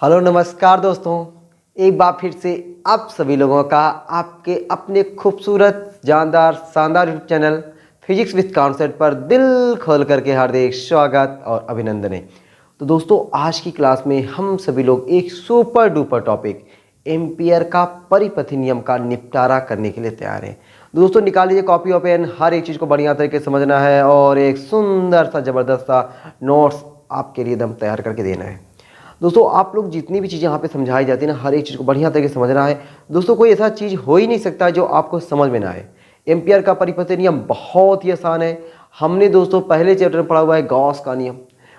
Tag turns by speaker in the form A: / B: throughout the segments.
A: Hello नमस्कार दोस्तों, एक बार फिर से आप सभी लोगों का आपके अपने खूबसूरत जानदार शानदार YouTube channel physics with concept पर दिल खोल करके हार्दिक स्वागत और अभिनंदन है। तो दोस्तों आज की क्लास में हम सभी लोग एक सुपर डुपर टॉपिक एम्पियर का परिपथी नियम का निपटारा करने के लिए तैयार हैं। दोस्तों निकाल लीजिए कॉपी और पेन, हर एक चीज़ को बढ़िया तरीके से समझना है और एक सुंदर सा ज़बरदस्त सा नोट्स आपके लिए एकदम तैयार करके देना है। दोस्तों आप लोग जितनी भी चीज़ें यहाँ पे समझाई जाती है ना, हर एक चीज़ को बढ़िया तरीके से समझना है। दोस्तों कोई ऐसा चीज़ हो ही नहीं सकता जो आपको समझ में ना आए। एम्पियर का परिपथी नियम बहुत ही आसान है। हमने दोस्तों पहले चैप्टर में पढ़ा हुआ है गॉस का नियम।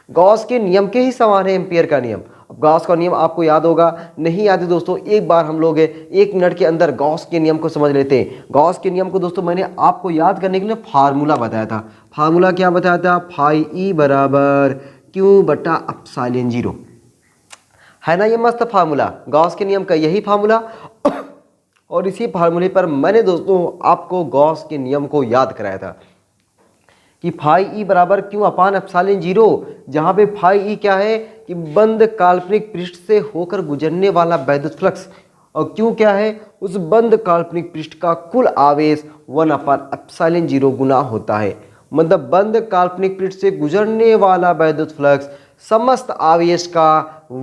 A: गॉस के नियम के ही समान है एम्पियर का नियम। अब गॉस का नियम आपको याद होगा, नहीं याद है दोस्तों, एक बार हम लोग 1 मिनट के अंदर गॉस के नियम को समझ लेते हैं। गॉस के नियम को दोस्तों मैंने आपको याद करने के लिए फार्मूला बताया था। फार्मूला क्या बताया था? फाई ई बराबर क्यू बटा एप्सिलॉन 0 है ना। ये मस्त फार्मूला, गॉस के नियम का यही फार्मूला। और इसी फार्मूले पर मैंने दोस्तों आपको गॉस के नियम को याद कराया था कि फाई ई बराबर क्यू अपान एप्सिलॉन 0, जहाँ पे फाई ई क्या है कि बंद काल्पनिक पृष्ठ से होकर गुजरने वाला वैद्युत फ्लक्स, और क्यू क्या है उस बंद काल्पनिक पृष्ठ का कुल आवेश 1 अपान एप्सिलॉन 0 गुना होता है। मतलब बंद काल्पनिक पृष्ठ से गुजरने वाला वैद्युत फ्लक्स समस्त आवेश का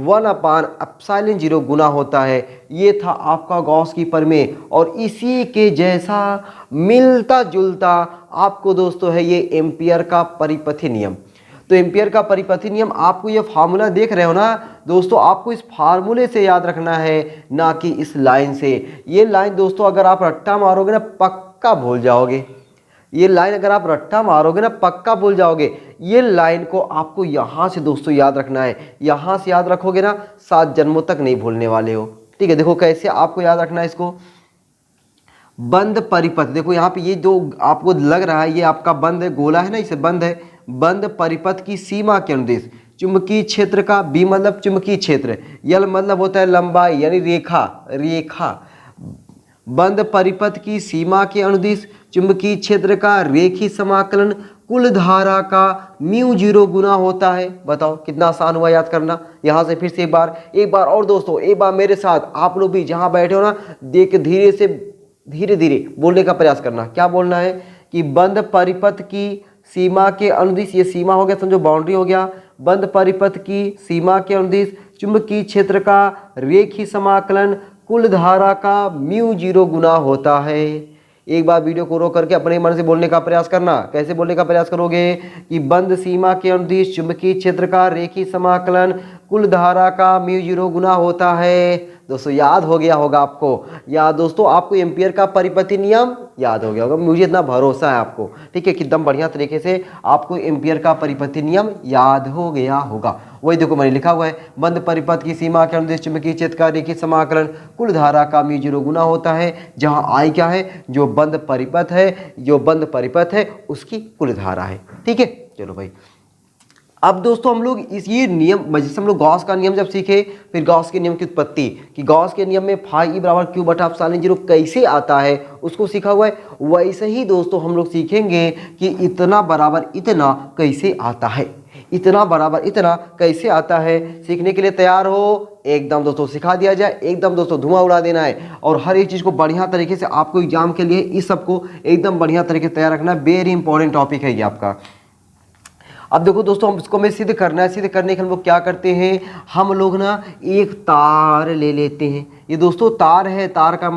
A: 1 अपान एप्सिलॉन 0 गुना होता है। ये था आपका गॉस की प्रमेय, और इसी के जैसा मिलता जुलता आपको दोस्तों है ये एम्पियर का परिपथी नियम। तो एम्पियर का परिपथी नियम आपको ये फार्मूला देख रहे हो ना दोस्तों, आपको इस फार्मूले से याद रखना है, ना कि इस लाइन से। ये लाइन दोस्तों अगर आप रट्टा मारोगे ना पक्का भूल जाओगे। ये लाइन अगर आप रट्टा मारोगे ना पक्का भूल जाओगे। ये लाइन को आपको यहाँ से दोस्तों याद रखना है। यहाँ से याद रखोगे ना 7 जन्मों तक नहीं भूलने वाले हो। ठीक है, देखो कैसे आपको याद रखना है इसको। बंद परिपथ, देखो यहाँ पे ये जो आपको लग रहा है ये आपका बंद है, गोला है ना, इसे बंद है। बंद परिपथ की सीमा के अनुदेश चुंबकीय क्षेत्र का, बी मतलब चुंबकीय क्षेत्र, यल मतलब होता है लंबाई यानी रेखा। बंद परिपथ की सीमा के अनुदिश चुंबकीय क्षेत्र का रेखी समाकलन कुल धारा का μ0 गुना होता है। बताओ कितना आसान हुआ याद करना। यहाँ से फिर से एक बार और दोस्तों, एक बार मेरे साथ आप लोग भी जहाँ बैठे हो ना, देख धीरे धीरे बोलने का प्रयास करना। क्या बोलना है कि बंद परिपथ की सीमा के अनुदिश, ये सीमा हो गया समझो, बाउंड्री हो गया। बंद परिपथ की सीमा के अनुदिश चुंबकीय क्षेत्र का रेखी समाकलन कुल धारा का μ0 गुना होता है। एक बार वीडियो को रोक करके अपने मन से बोलने का प्रयास करना। कैसे बोलने का प्रयास करोगे कि बंद सीमा के अनुदिश चुंबकीय क्षेत्र का रेखी समाकलन कुल धारा का μ0 गुना होता है। दोस्तों याद हो गया होगा आपको। या दोस्तों आपको एम्पियर का परिपथी नियम याद हो गया होगा, मुझे इतना भरोसा है आपको। ठीक है, कितना बढ़िया तरीके से आपको एम्पियर का परिपथी नियम याद हो गया होगा। वही देखो मैंने लिखा हुआ है, बंद परिपथ की सीमा के अनुदिश चुंबकीय क्षेत्र का रेखी समाकलन कुल धारा का μ0 गुना होता है। जहाँ आई क्या है, जो बंद परिपथ है उसकी कुल धारा है। ठीक है, चलो भाई। अब दोस्तों हम लोग ये नियम, जैसे हम लोग गॉस का नियम जब सीखे, फिर गॉस के नियम की उत्पत्ति कि गॉस के नियम में फाई ई बराबर क्यू बटा एप्सिलॉन 0 कैसे आता है उसको सीखा हुआ है। वैसे ही दोस्तों हम लोग सीखेंगे कि इतना बराबर इतना कैसे आता है। इतना बराबर इतना कैसे आता है, सीखने के लिए तैयार हो? एकदम दोस्तों सिखा दिया जाए, एकदम दोस्तों धुआं उड़ा देना है। और हर एक चीज़ को बढ़िया तरीके से आपको एग्जाम के लिए इस सबको एकदम बढ़िया तरीके से तैयार रखना है। वेरी इंपॉर्टेंट टॉपिक है ये आपका। अब देखो दोस्तों, हम इसको हमें सिद्ध करना है। सिद्ध करने के हम लोग क्या करते हैं, हम लोग ना एक तार ले लेते हैं। ये दोस्तों तार है, तार का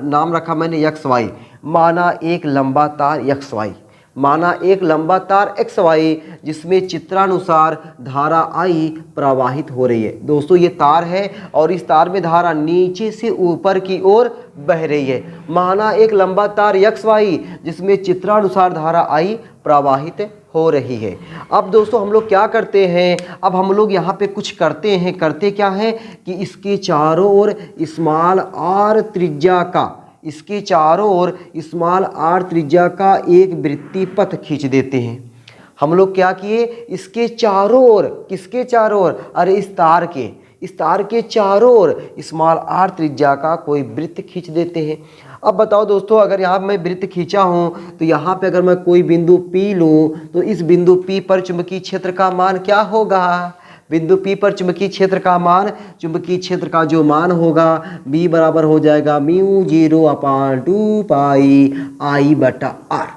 A: नाम रखा मैंने XY। माना एक लंबा तार XY, माना एक लंबा तार XY जिसमें चित्रानुसार धारा I प्रवाहित हो रही है। दोस्तों ये तार है और इस तार में धारा नीचे से ऊपर की ओर बह रही है। माना एक लंबा तार XY जिसमें चित्रानुसार धारा I प्रवाहित हो रही है। अब दोस्तों हम लोग क्या करते हैं, अब हम लोग यहाँ पे कुछ करते हैं। करते क्या है कि इसके चारों ओर स्मॉल r त्रिज्या का, इसके चारों ओर स्मॉल r त्रिज्या का एक वृत्तीय पथ खींच देते हैं। हम लोग क्या किए, इसके चारों ओर, किसके चारों ओर, अरे इस तार के चारों ओर स्मॉल r त्रिज्या का कोई वृत्त खींच देते हैं। अब बताओ दोस्तों, अगर यहाँ मैं वृत्त खींचा हूँ तो यहाँ पे अगर मैं कोई बिंदु P लूँ तो इस बिंदु P पर चुंबकीय क्षेत्र का मान क्या होगा? बिंदु P पर चुंबकीय क्षेत्र का मान, चुंबकीय क्षेत्र का जो मान होगा B बराबर हो जाएगा μ0/2πI/r।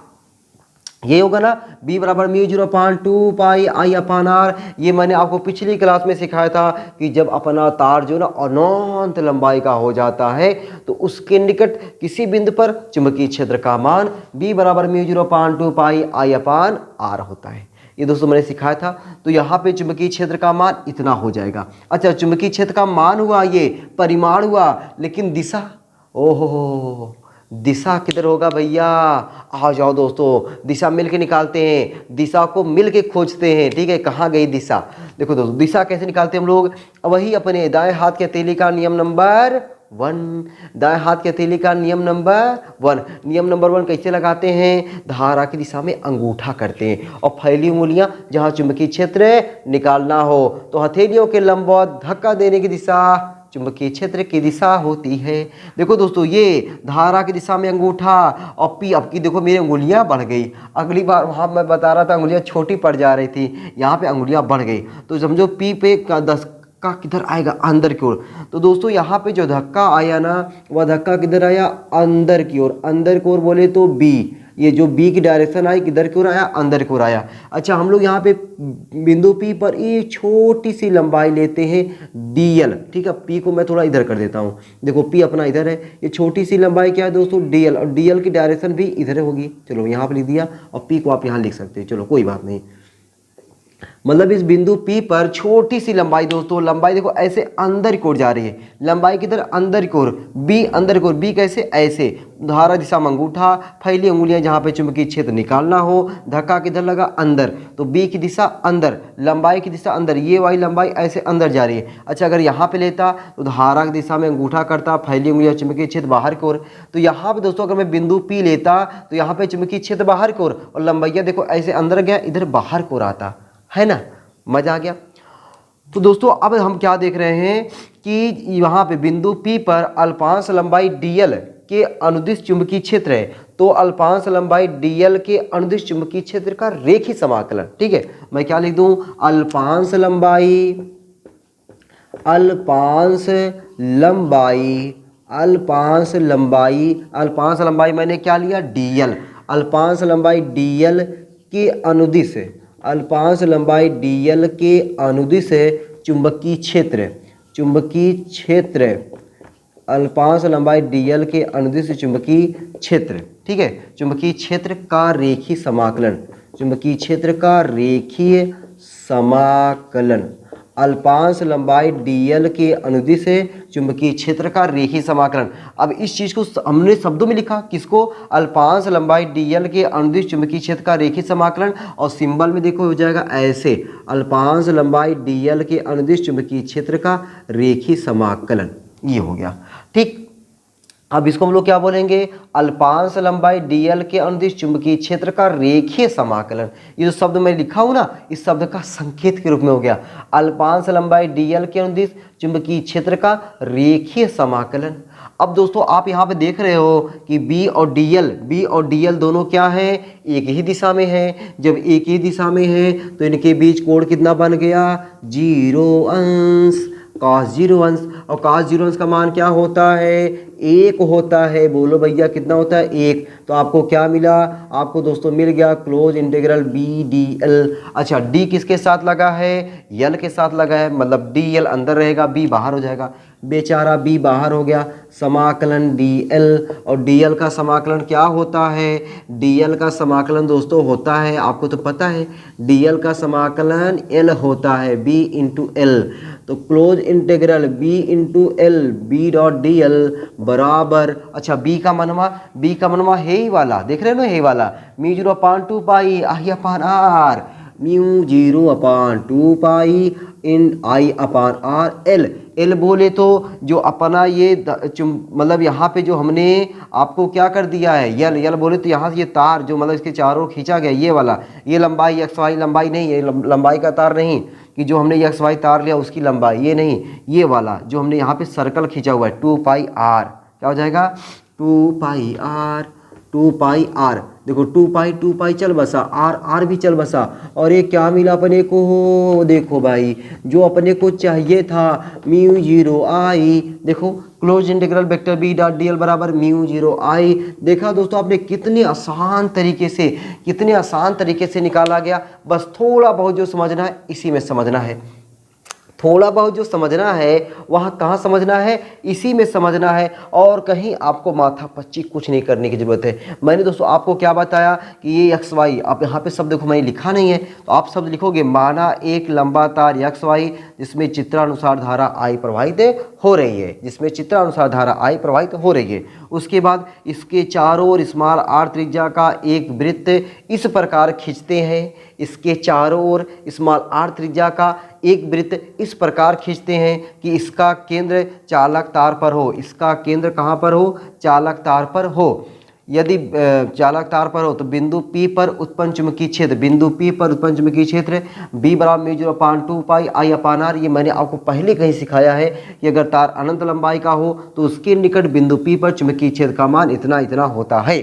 A: ये होगा ना, B बराबर μ0/2πI/r। ये मैंने आपको पिछली क्लास में सिखाया था कि जब अपना तार जो ना अनंत लंबाई का हो जाता है तो उसके निकट किसी बिंदु पर चुंबकीय क्षेत्र का मान B बराबर μ0/2πI/r होता है। ये दोस्तों मैंने सिखाया था। तो यहाँ पे चुंबकीय क्षेत्र का मान इतना हो जाएगा। अच्छा, चुंबकीय क्षेत्र का मान हुआ, ये परिमाण हुआ, लेकिन दिशा, ओहो दिशा किधर होगा भैया? आ जाओ दोस्तों, दिशा मिल के निकालते हैं, दिशा को मिल के खोजते हैं। ठीक है, कहाँ गई दिशा? देखो दोस्तों, दिशा कैसे निकालते हैं हम लोग? वही अपने दाएं हाथ की हथेली का नियम नंबर 1, दाएं हाथ की हथेली का नियम नंबर 1। नियम नंबर 1 कैसे लगाते हैं? धारा की दिशा में अंगूठा करते हैं और फैली उंगलियां जहां चुंबकीय क्षेत्र निकालना हो तो हथेलियों के लंबवत धक्का देने की दिशा चुंबकीय क्षेत्र की दिशा होती है। देखो दोस्तों, ये धारा की दिशा में अंगूठा और P। अब की देखो मेरी उंगलियां बढ़ गई। अगली बार वहां मैं बता रहा था उंगलियां छोटी पड़ जा रही थी, यहाँ पे उंगलियां बढ़ गई। तो समझो P पे 10 का किधर आएगा? अंदर की ओर। तो दोस्तों यहाँ पे जो धक्का आया ना, वह धक्का किधर आया? अंदर की ओर। अंदर की ओर बोले तो B, ये जो B की डायरेक्शन आई किधर की ओर आया? अंदर की ओर आया। अच्छा, हम लोग यहाँ पे बिंदु P पर एक छोटी सी लंबाई लेते हैं dl। ठीक है, P को मैं थोड़ा इधर कर देता हूँ। देखो P अपना इधर है, ये छोटी सी लंबाई क्या है दोस्तों? dl, और dl की डायरेक्शन भी इधर होगी। चलो यहाँ पर लिख दिया, और P को आप यहाँ लिख सकते हैं। चलो कोई बात नहीं, मतलब इस बिंदु P पर छोटी सी लंबाई दोस्तों, लंबाई देखो ऐसे अंदर की ओर जा रही है। लंबाई किधर? अंदर की ओर। B अंदर की ओर। B कैसे? ऐसे। धारा दिशा में अंगूठा, फैली उंगलियां जहां पे चुंबकीय क्षेत्र निकालना हो, धक्का किधर लगा? अंदर। तो B की दिशा अंदर, लंबाई की दिशा अंदर, ये वाली लंबाई ऐसे अंदर जा रही है। अच्छा, अगर यहाँ पे लेता तो धारा की दिशा में अंगूठा करता, फैली उंगलियां चुंबकीय क्षेत्र बाहर की ओर। तो यहाँ पे दोस्तों अगर मैं बिंदु P लेता तो यहाँ पे चुंबकीय क्षेत्र बाहर की ओर, और लंबाइया देखो ऐसे अंदर गया, इधर बाहर की ओर आता है ना। मजा आ गया। तो दोस्तों अब हम क्या देख रहे हैं कि यहाँ पे बिंदु P पर अल्पांश लंबाई dl के अनुदिश चुंबकीय क्षेत्र है। तो अल्पांश लंबाई dl के अनुदिश चुंबकीय क्षेत्र का रेखीय समाकलन। ठीक है, मैं क्या लिख दूं? अल्पांश लंबाई, अल्पांश लंबाई, अल्पांश लंबाई, अल्पांश लंबाई मैंने क्या लिया? dl। अल्पांश लंबाई dl के अनुदिश, अल्पांश लंबाई dl के अनुदिश चुंबकीय क्षेत्र, चुंबकीय क्षेत्र, अल्पांश लंबाई dl के अनुदिश चुंबकीय क्षेत्र। ठीक है, चुंबकीय क्षेत्र का रेखीय समाकलन, चुंबकीय क्षेत्र का रेखीय समाकलन, अल्पांश लंबाई dl के अनुदिश चुंबकीय क्षेत्र का रेखीय समाकलन। अब इस चीज को हमने शब्दों में लिखा, किसको? अल्पांश लंबाई dl के अनुदिश चुंबकीय क्षेत्र का रेखीय समाकलन, और सिंबल में देखो हो जाएगा ऐसे, अल्पांश लंबाई dl के अनुदिश चुंबकीय क्षेत्र का रेखीय समाकलन। ये हो गया। ठीक, अब इसको हम लोग क्या बोलेंगे? अल्पांश लंबाई dl के अनुदिश चुंबकीय क्षेत्र का रेखीय समाकलन। ये जो शब्द मैं लिखा हूं ना, इस शब्द का संकेत के रूप में हो गया अल्पांश लंबाई dl के अनुदिश चुंबकीय क्षेत्र का रेखीय समाकलन। अब दोस्तों आप यहाँ पे देख रहे हो कि B और dl दोनों क्या है? एक ही दिशा में है। जब एक ही दिशा में है तो इनके बीच कोण कितना बन गया? 0 अंश, cos 0 अंश। और cos 0 अंश का मान क्या होता है? 1 होता है। बोलो भैया कितना होता है? 1। तो आपको क्या मिला? आपको दोस्तों मिल गया क्लोज इंटीग्रल B dl। अच्छा, D किसके साथ लगा है? L के साथ लगा है, मतलब dl अंदर रहेगा, B बाहर हो जाएगा। बेचारा B बाहर हो गया। समाकलन dl, और dl का समाकलन क्या होता है? dl का समाकलन दोस्तों होता है, आपको तो पता है, dl का समाकलन L होता है, B इंटू L। तो close integral B into L, B dot dl बराबर, अच्छा B का मनवा है ही वाला, देख रहे हो ना, है वाला μ0/2πI/r, μ0/2π इन I/r L। L बोले तो जो अपना ये मतलब यहाँ पे जो हमने आपको क्या कर दिया है, L बोले तो यहाँ से ये तार जो मतलब इसके चारों खींचा गया, ये वाला, ये लंबाई XY लंबाई नहीं है, लंबाई का तार नहीं कि जो हमने XY तार लिया उसकी लंबाई, ये नहीं, ये वाला जो हमने यहाँ पे सर्कल खींचा हुआ है 2πr, क्या हो जाएगा? 2πr देखो 2 पाई चल बसा, आर भी चल बसा, और ये क्या मिला अपने को, देखो भाई जो अपने को चाहिए था म्यू 0 आई, देखो close integral vector B dot D L बराबर म्यू 0 आई। देखा दोस्तों आपने कितने आसान तरीके से निकाला गया। बस थोड़ा बहुत जो समझना है इसी में समझना है, थोड़ा बहुत जो समझना है वहाँ कहाँ समझना है, इसी में समझना है, और कहीं आपको माथा पच्ची कुछ नहीं करने की ज़रूरत है। मैंने दोस्तों आपको क्या बताया कि ये एक्स वाई, आप यहाँ पे शब्द देखो मैंने लिखा नहीं है तो आप शब्द लिखोगे, माना एक लंबा तार एक्स वाई जिसमें चित्रानुसार धारा आई प्रवाहित हो रही है, जिसमें चित्रानुसार धारा आई प्रवाहित हो रही है। उसके बाद इसके चारों ओर स्मॉल आर त्रिज्या का एक वृत्त इस प्रकार खींचते हैं, इसके चारों ओर स्मॉल आर त्रिज्या का एक वृत्त इस प्रकार खींचते हैं कि इसका केंद्र चालक तार पर हो, इसका केंद्र कहाँ पर हो, चालक तार पर हो। यदि चालक तार पर हो तो बिंदु P पर उत्पन्न चुंबकीय क्षेत्र, बिंदु P पर उत्पन्न चुंबकीय क्षेत्र B बराबर म्यू 0/2 पाई आई अपान आर। ये मैंने आपको पहले कहीं सिखाया है कि अगर तार अनंत लंबाई का हो तो उसके निकट बिंदु P पर चुंबकीय क्षेत्र का मान इतना इतना होता है।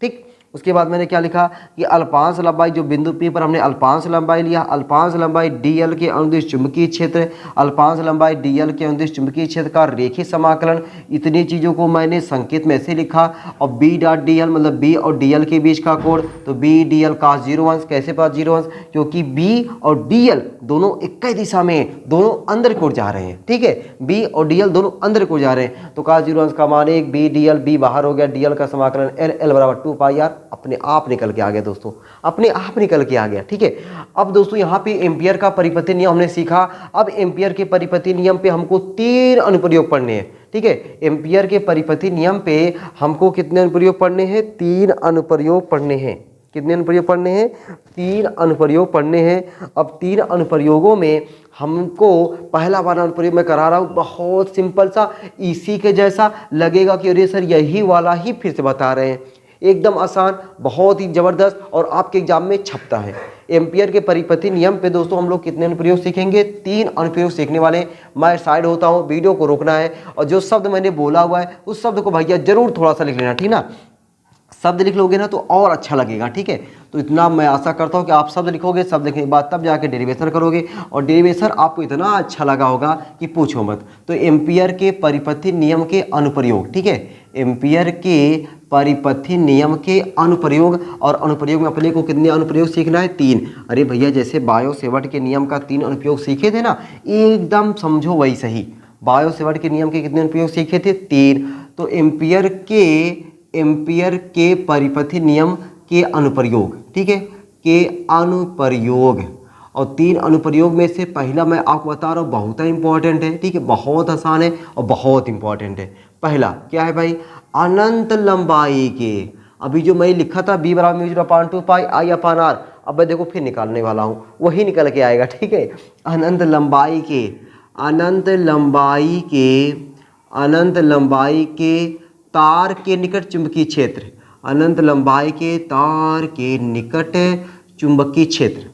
A: ठीक, उसके बाद मैंने क्या लिखा कि अल्पांश लंबाई, जो बिंदु P पर हमने अल्पांश लंबाई लिया, अल्पांश लंबाई dl के अनुदिश चुंबकीय क्षेत्र, अल्पांश लंबाई dl के अनुदिश चुंबकीय क्षेत्र का रेखीय समाकलन, इतनी चीज़ों को मैंने संकेत में ऐसे लिखा। और b डॉट dl मतलब b और dl के बीच का कोण, तो b dl का 0 अंश, कैसे पास 0 अंश, क्योंकि b और dl दोनों एक ही दिशा में, दोनों अंदर को जा रहे हैं। ठीक है, b और dl दोनों अंदर को जा रहे हैं, तो का 0 अंश का मान 1, b dl, b बाहर हो गया, dl का समाकलन l बराबर 2 पाई आर, अपने आप निकल के आ गया दोस्तों, अपने आप निकल के आ गया। ठीक है, अब दोस्तों यहाँ पे एम्पियर का परिपथी नियम हमने सीखा। अब एम्पियर के परिपथी नियम पे हमको 3 अनुप्रयोग पढ़ने हैं। ठीक है, एम्पियर के परिपथी नियम पे हमको कितने अनुप्रयोग पढ़ने हैं, 3 अनुप्रयोग पढ़ने हैं। कितने अनुप्रयोग पढ़ने हैं, 3 अनुप्रयोग पढ़ने हैं। अब 3 अनुप्रयोगों में हमको पहला वाला अनुप्रयोग मैं करा रहा हूँ, बहुत सिंपल सा, इसी के जैसा लगेगा कि अरे सर यही वाला ही फिर से बता रहे हैं, एकदम आसान, बहुत ही ज़बरदस्त, और आपके एग्जाम में छपता है। एम्पियर के परिपथी नियम पे दोस्तों हम लोग कितने अनुप्रयोग सीखेंगे, 3 अनुप्रयोग सीखने वाले। मैं साइड होता हूँ, वीडियो को रोकना है, और जो शब्द मैंने बोला हुआ है उस शब्द को भैया जरूर थोड़ा सा लिख लेना, ठीक ना। शब्द लिख लोगे ना तो और अच्छा लगेगा। ठीक है, तो इतना मैं आशा करता हूँ कि आप शब्द लिखोगे, शब्द लिखने के बाद तब जाके डेरिवेशन करोगे, और डेरिवेशन आपको इतना अच्छा लगा होगा कि पूछो मत। तो एम्पियर के परिपथी नियम के अनुप्रयोग, ठीक है, एम्पियर के परिपथी नियम के अनुप्रयोग, और अनुप्रयोग में अपने को कितने अनुप्रयोग सीखना है, 3। अरे भैया जैसे बायो सेवर्ट के नियम का 3 अनुप्रयोग सीखे थे ना, एकदम समझो वैसे ही बायो सेवर्ट के नियम के कितने अनुप्रयोग सीखे थे, 3। तो एम्पियर के परिपथी नियम के अनुप्रयोग, ठीक है, के अनुप्रयोग, और 3 अनुप्रयोग में से पहला मैं आपको बता रहा हूँ, बहुत ही इंपॉर्टेंट है। ठीक है, बहुत आसान है और बहुत इंपॉर्टेंट है। पहला क्या है भाई, अनंत लंबाई के, अभी जो मैं लिखा था b बराबर म्यू 0/2 पाई आई अपान आर, अब मैं देखो फिर निकालने वाला हूँ, वही निकल के आएगा। ठीक है, अनंत लंबाई के तार के निकट चुंबकीय क्षेत्र, अनंत लंबाई के तार के निकट चुंबकीय क्षेत्र,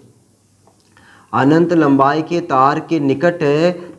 A: अनंत लंबाई के तार के निकट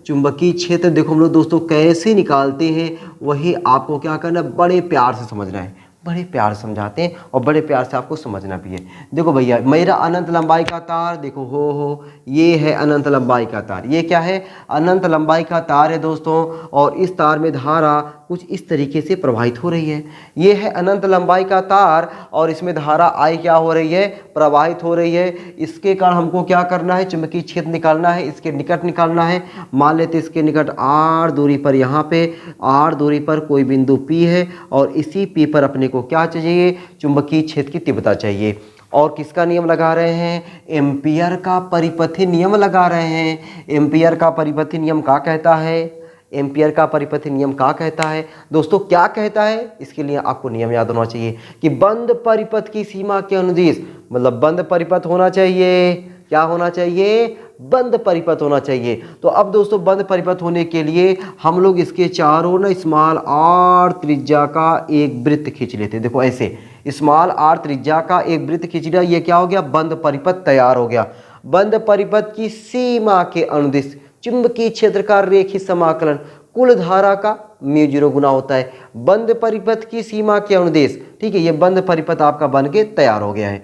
A: चुंबकीय क्षेत्र। देखो हम लोग दोस्तों कैसे निकालते हैं, वही आपको क्या करना, बड़े प्यार से समझना है, बड़े प्यार से समझाते हैं और बड़े प्यार से आपको समझना भी है। देखो भैया मेरा अनंत लंबाई का तार, देखो हो ये है अनंत लंबाई का तार, ये क्या है, अनंत लंबाई का तार है दोस्तों, और इस तार में धारा कुछ इस तरीके से प्रवाहित हो रही है। ये है अनंत लंबाई का तार और इसमें धारा आई क्या हो रही है, प्रवाहित हो रही है। इसके कारण हमको क्या करना है, चुंबकीय क्षेत्र निकालना है, इसके निकट निकालना है। मान लेते इसके निकट r दूरी पर, यहाँ पे r दूरी पर कोई बिंदु P है, और इसी P पर अपने को क्या चाहिए, चुंबकीय क्षेत्र की तीव्रता चाहिए। और किसका नियम लगा रहे हैं, एम्पियर का परिपथी नियम लगा रहे हैं। एम्पियर का परिपथी नियम क्या कहता है, एम्पियर का परिपथी नियम क्या कहता है दोस्तों, क्या कहता है, इसके लिए आपको नियम याद होना चाहिए कि बंद परिपथ की सीमा के अनुदिश, मतलब बंद परिपथ होना चाहिए, क्या होना चाहिए, बंद परिपथ होना चाहिए। तो अब दोस्तों बंद परिपथ होने के लिए हम लोग इसके चारों ना स्मॉल r त्रिज्या का एक वृत्त खींच लेते हैं। देखो ऐसे स्मॉल r त्रिज्या का एक वृत्त खींच लिया, ये क्या हो गया, बंद परिपथ तैयार हो गया। बंद परिपथ की सीमा के अनुदिश चुंबकीय क्षेत्र का रेखीय समाकलन कुल धारा का म्यू जीरो गुना होता है बंद परिपथ की सीमा के अनुदेश। ठीक है, ये बंद परिपथ आपका बन के तैयार हो गया है।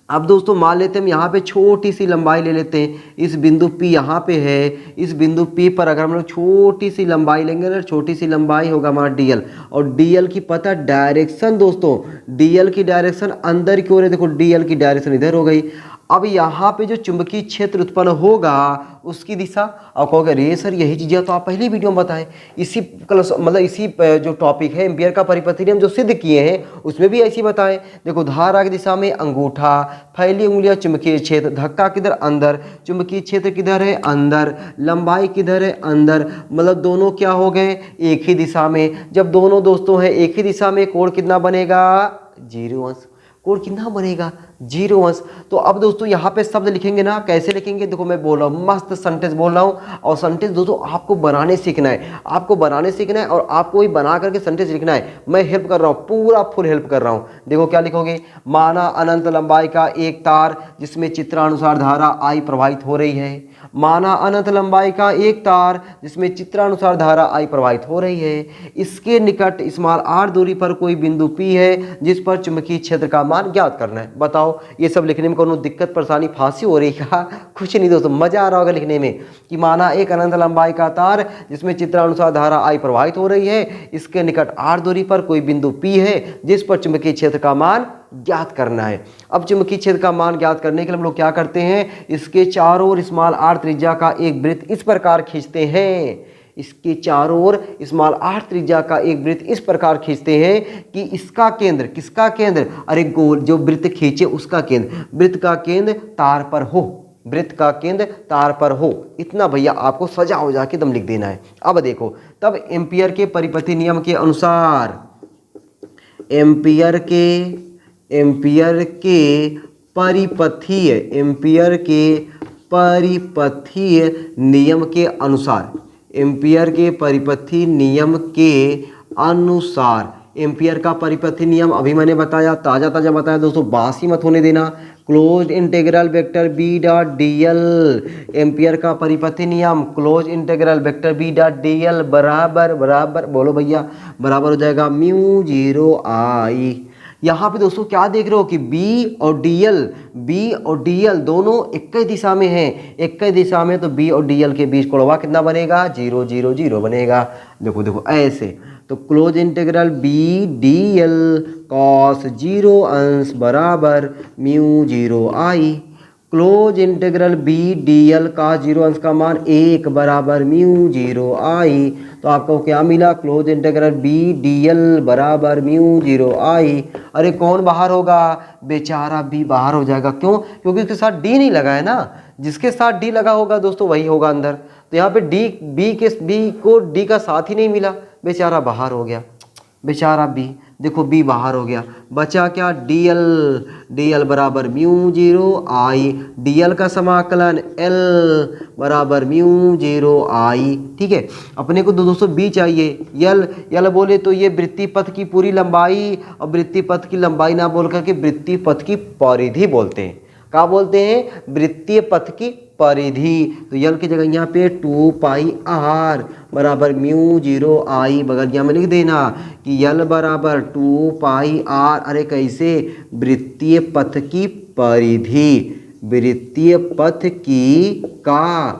A: अब दोस्तों मान लेते हैं हम यहाँ पे छोटी सी लंबाई ले लेते हैं। इस बिंदु P यहाँ पे है, इस बिंदु P पर अगर हम लोग छोटी सी लंबाई लेंगे ना, छोटी सी लंबाई होगा हमारा dl, और dl की पता डायरेक्शन दोस्तों, dl की डायरेक्शन अंदर की ओर है। देखो dl की डायरेक्शन इधर हो गई। अब यहाँ पे जो चुंबकीय क्षेत्र उत्पन्न होगा उसकी दिशा, और कहोगे अरे सर यही चीज़ें तो आप पहली वीडियो में बताएं, इसी क्लास मतलब इसी जो टॉपिक है एम्पियर का परिपथी नियम जो सिद्ध किए हैं उसमें भी ऐसी बताएं। देखो धारा की दिशा में अंगूठा, फैली उंगलियां चुंबकीय क्षेत्र, धक्का किधर अंदर, चुंबकीय क्षेत्र किधर है अंदर, लंबाई किधर है अंदर, मतलब दोनों क्या हो गए एक ही दिशा में। जब दोनों दोस्तों हैं एक ही दिशा में, कोण कितना बनेगा 0 अंश। कोण कितना बनेगा 0 अंश। तो अब दोस्तों यहाँ पे शब्द लिखेंगे ना, कैसे लिखेंगे देखो मैं बोल रहा हूँ, मस्त सेंटेंस बोल रहा हूँ, और सेंटेंस दोस्तों आपको बनाने सीखना है, आपको बनाने सीखना है और आपको ही बना करके सेंटेंस लिखना है। मैं हेल्प कर रहा हूँ, पूरा फुल हेल्प कर रहा हूँ। देखो क्या लिखोगे, माना अनंत लंबाई का एक तार जिसमें चित्रानुसार धारा I प्रवाहित हो रही है। माना अनंत लंबाई का एक तार जिसमें चित्रानुसार धारा I प्रवाहित हो रही है। इसके निकट स्मॉल r दूरी पर कोई बिंदु P है जिस पर चुंबकीय क्षेत्र का मान ज्ञात करना है। बताओ ये सब लिखने में कोनो दिक्कत परेशानी फांसी हो रही है? कुछ नहीं दोस्तों, मजा आ रहा होगा लिखने में कि माना एक अनंत लंबाई का तार जिसमें चित्रानुसार धारा I प्रवाहित हो रही है, इसके निकट r दूरी पर कोई बिंदु P है जिस पर चुंबकीय क्षेत्र का मान ज्ञात करना है। अब चुंबकीय क्षेत्र का मान ज्ञात करने के लिए हम लोग क्या करते हैं, इसके चारों ओर स्मॉल r त्रिज्या का एक वृत्त इस प्रकार खींचते हैं। इसके चारों ओर स्मॉल r त्रिज्या का एक वृत्त इस प्रकार खींचते हैं कि इसका केंद्र, किसका केंद्र, अरे गोल जो वृत्त खींचे उसका केंद्र, वृत्त का केंद्र तार पर हो, वृत्त का केंद्र तार पर हो। इतना भैया आपको सजा हो जाके दम लिख देना है। अब देखो तब एम्पियर के परिपथी नियम के अनुसार, एम्पियर के परिपथीय नियम के अनुसार, एम्पियर के परिपथी नियम के अनुसार, एम्पियर का परिपथी नियम अभी मैंने बताया, ताज़ा ताज़ा बताया दोस्तों, बासी मत होने देना। Close integral vector B dot D L, Ampere का परिपथी नियम close integral vector B dot D L बराबर बराबर बोलो भैया बराबर हो जाएगा म्यू जीरो आई। यहाँ पे दोस्तों क्या देख रहे हो कि B और DL दोनों एक ही दिशा में हैं, एक ही दिशा में, तो B और DL के बीच कोणवा कितना बनेगा 0 0 0 बनेगा। देखो देखो ऐसे, तो close integral B DL cos 0 अंश बराबर म्यू जीरो आई। क्लोज इंटीग्रल B DL का 0 अंश का मान 1 बराबर म्यू जीरो आई। तो आपको क्या मिला, क्लोज इंटीग्रल B DL बराबर म्यू जीरो आई। अरे कौन बाहर होगा, बेचारा B बाहर हो जाएगा। क्यों? क्योंकि उसके साथ D नहीं लगा है ना, जिसके साथ D लगा होगा दोस्तों वही होगा अंदर। तो यहाँ पे B को D का साथ ही नहीं मिला, बेचारा बाहर हो गया, बेचारा B। देखो B बाहर हो गया, बचा क्या DL बराबर म्यू जीरो आई, DL का समाकलन L बराबर म्यू जीरो आई। ठीक है, अपने को दोस्तों B चाहिए, L बोले तो ये वृत्तीय पथ की पूरी लंबाई, और वृत्तीय पथ की लंबाई ना बोल करके वृत्तीय पथ की परिधि बोलते हैं। क्या बोलते हैं, वृत्तीय पथ की परिधि। तो यल की जगह यहाँ पे 2 पाई आर बराबर म्यू जीरो आई बगलिया में लिख देना कि यल बराबर 2 पाई आर। अरे कैसे, वृत्तीय पथ की परिधि, वृत्तीय पथ की का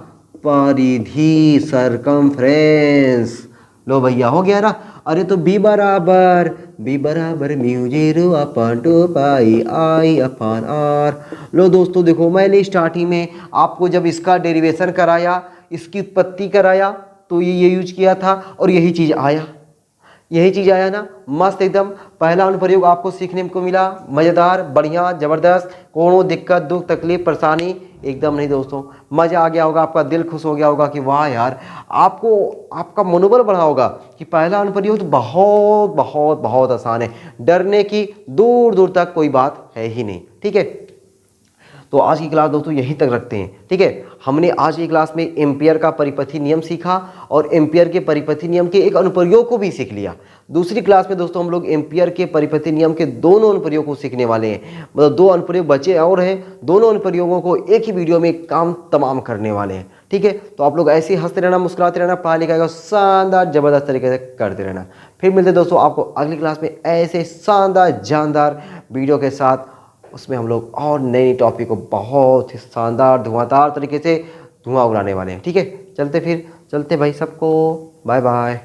A: परिधि सरकमफ्रेंस। लो भैया हो गया ना। अरे तो B बराबर म्यू जीरो अपन 2 पाई आई अपन आर। लो दोस्तों देखो, मैंने स्टार्टिंग में आपको जब इसका डेरिवेशन कराया, इसकी उत्पत्ति कराया, तो ये यूज किया था और यही चीज़ आया ना, मस्त एकदम। पहला अनुप्रयोग आपको सीखने को मिला, मज़ेदार, बढ़िया, ज़बरदस्त। कोनो दिक्कत, दुख, तकलीफ, परेशानी एकदम नहीं दोस्तों, मज़ा आ गया होगा, आपका दिल खुश हो गया होगा कि वाह यार, आपको आपका मनोबल बढ़ा होगा कि पहला अनुप्रयोग तो बहुत बहुत बहुत आसान है, डरने की दूर दूर तक कोई बात है ही नहीं। ठीक है, तो आज की क्लास दोस्तों यहीं तक रखते हैं। ठीक है, हमने आज की क्लास में एम्पियर का परिपथी नियम सीखा और एम्पियर के परिपथी नियम के एक अनुप्रयोग को भी सीख लिया। दूसरी क्लास में दोस्तों हम लोग एम्पियर के परिपथी नियम के दोनों अनुप्रयोग को सीखने वाले हैं, मतलब 2 अनुप्रयोग बचे और हैं, दोनों अनुप्रयोगों को एक ही वीडियो में काम तमाम करने वाले हैं। ठीक है। तो आप लोग ऐसे ही हंसते रहना, मुस्कुराते रहना, पढ़ाई लिखाई को शानदार ज़बरदस्त तरीके से करते रहना। फिर मिलते हैं दोस्तों आपको अगली क्लास में ऐसे शानदार जानदार वीडियो के साथ। उसमें हम लोग और नई टॉपिक को बहुत ही शानदार धुआंधार तरीके से धुआं उड़ाने वाले हैं। ठीक है, चलते भाई सबको बाय बाय।